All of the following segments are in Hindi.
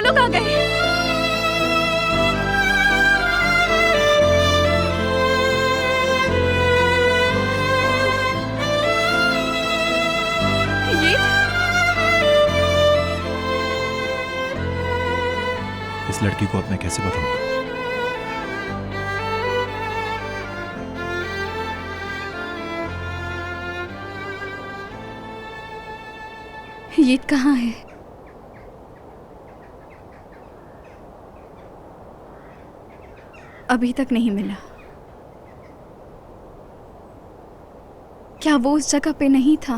लोग आ गए। इस लड़की को अब मैं कैसे बताऊंगा? ये कहाँ है? अभी तक नहीं मिला। क्या वो उस जगह पे नहीं था?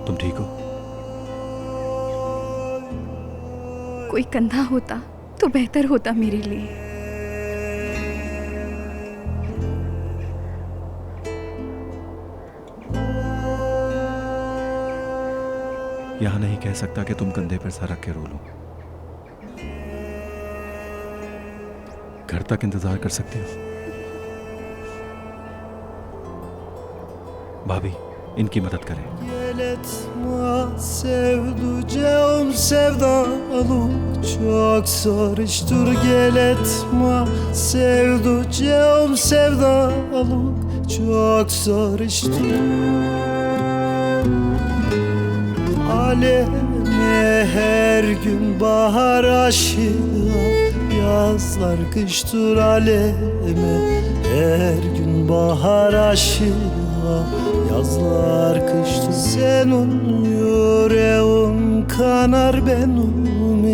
तुम ठीक हो? कोई कंधा होता तो बेहतर होता मेरे लिए। यहां नहीं कह सकता कि तुम कंधे पर सर रख के रो लो। घर तक इंतजार कर सकते हो। भाभी, इनकी मदद करें। Sevducağım sevdalık çok sarıştır gel etme sevducağım sevdalık çok sarıştır aleme her gün bahar aşığı yazlar kıştır aleme her gün bahar aşığı yazlar kıştır senin yüreğin kanar benim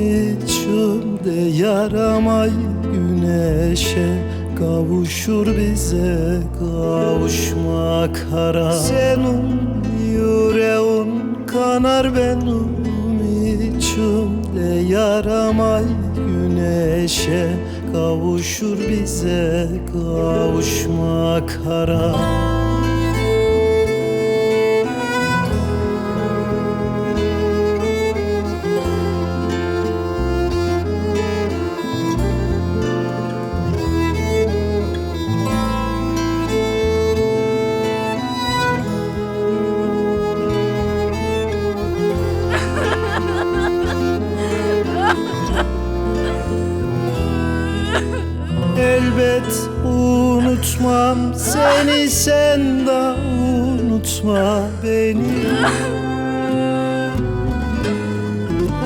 içimde yaramay güneşe kavuşur bize kavuşmak hara senin yüreğin kanar benim içimde yaramay güneşe kavuşur bize kavuşmak hara. Elbet unutmam seni sen de unutma beni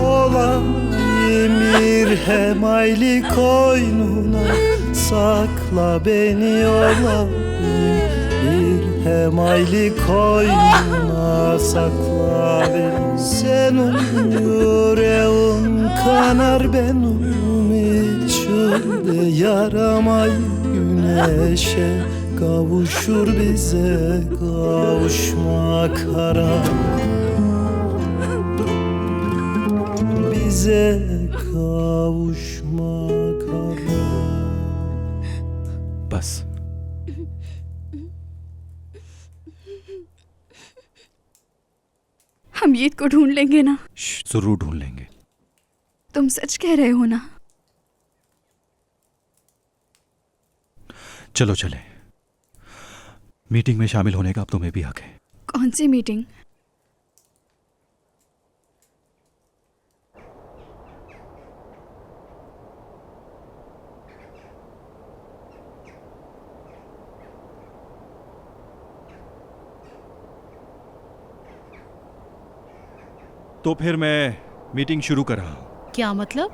Olayım bir hemayli koynuna sakla beni olayım bir hemayli koynuna sakla beni Senin yüreğin kanar benim içimde yaramay güneşe kavuşur bize kavuşmak haram bize kavuşmak haram. बस हम ईद को ढूंढ लेंगे ना? जरूर ढूंढ लेंगे। तुम सच कह रहे हो ना? चलो चले, मीटिंग में शामिल होने का अब तुम्हें भी हक है। कौन सी मीटिंग? तो फिर मैं मीटिंग शुरू कर रहा हूं। क्या मतलब?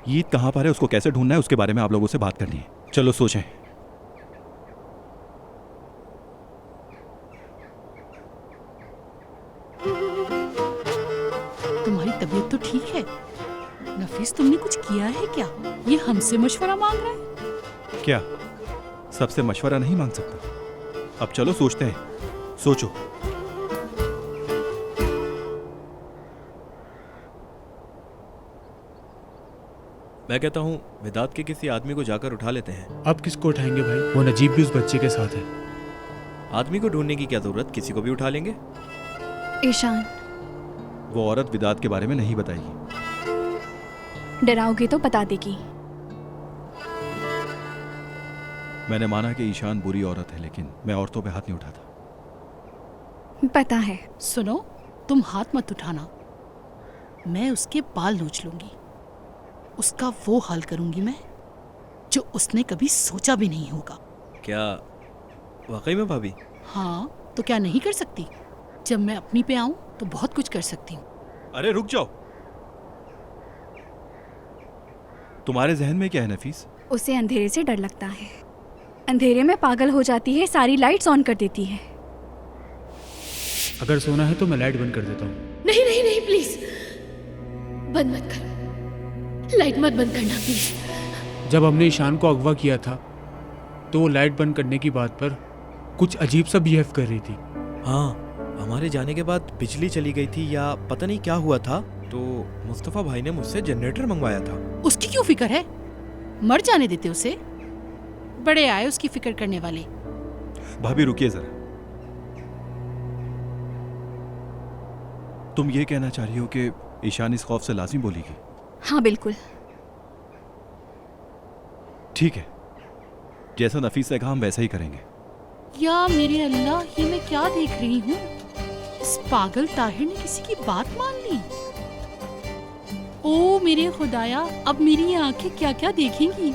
ईद कहां पर है, उसको कैसे ढूंढना है, उसके बारे में आप लोगों से बात करनी है। चलो सोचें। तुम्हारी तबीयत तो ठीक है नफीस, तुमने कुछ किया है क्या? ये हमसे मशवरा मांग रहा है? क्या सबसे मशवरा नहीं मांग सकता? अब चलो सोचते हैं, सोचो। मैं कहता हूँ वेदांत के किसी आदमी को जाकर उठा लेते हैं। अब किसको उठाएंगे भाई? वो नजीब भी उस बच्चे के साथ है। आदमी को ढूंढने की क्या जरूरत, किसी को भी उठा लेंगे। ईशान, वो औरत विदात के बारे में नहीं बताएगी। डराओगे तो बता देगी। मैंने माना कि ईशान बुरी औरत है, लेकिन मैं औरतों पे हाथ नहीं उठाता। पता है। सुनो, तुम हाथ मत उठाना। मैं उसके बाल नोच लूंगी। उसका वो हाल करूंगी मैं जो उसने कभी सोचा भी नहीं होगा। क्या वाकई में भाभी? हाँ, तो क्या नहीं कर सकती? जब मैं अपनी पे आऊं तो बहुत कुछ कर सकती हूँ। अरे रुक जाओ, तुम्हारे जहन में क्या है नफीस? उसे अंधेरे से डर लगता है। अंधेरे में पागल हो जाती है, सारी लाइट्स ऑन कर देती है। अगर सोना है तो मैं लाइट बंद कर देता हूँ। नहीं नहीं नहीं, प्लीज बंद मत करो, लाइट मत बंद करना प्लीज। जब हमने ईशान को अगवा किया था तो वो लाइट बंद करने की बात पर कुछ अजीब सा बिहेव कर रही थी। हाँ, हमारे जाने के बाद बिजली चली गई थी या पता नहीं क्या हुआ था, तो मुस्तफा भाई ने मुझसे जनरेटर मंगवाया था। उसकी क्यों फिक्र है? मर जाने देते उसे। बड़े आए उसकी फिक्र करने वाले। भाभी रुकिए जरा, तुम ये कहना चाह रही हो कि ईशान इस खौफ से लाजिम बोलेगी? हाँ बिल्कुल। ठीक है, जैसा नफीस ने कहा हम वैसा ही करेंगे। या मेरे अल्लाह, ये मैं क्या देख रही हूँ? इस पागल ताहिर ने किसी की बात मान ली। ओ मेरे खुदाया, अब मेरी ये आंखें क्या क्या देखेंगी।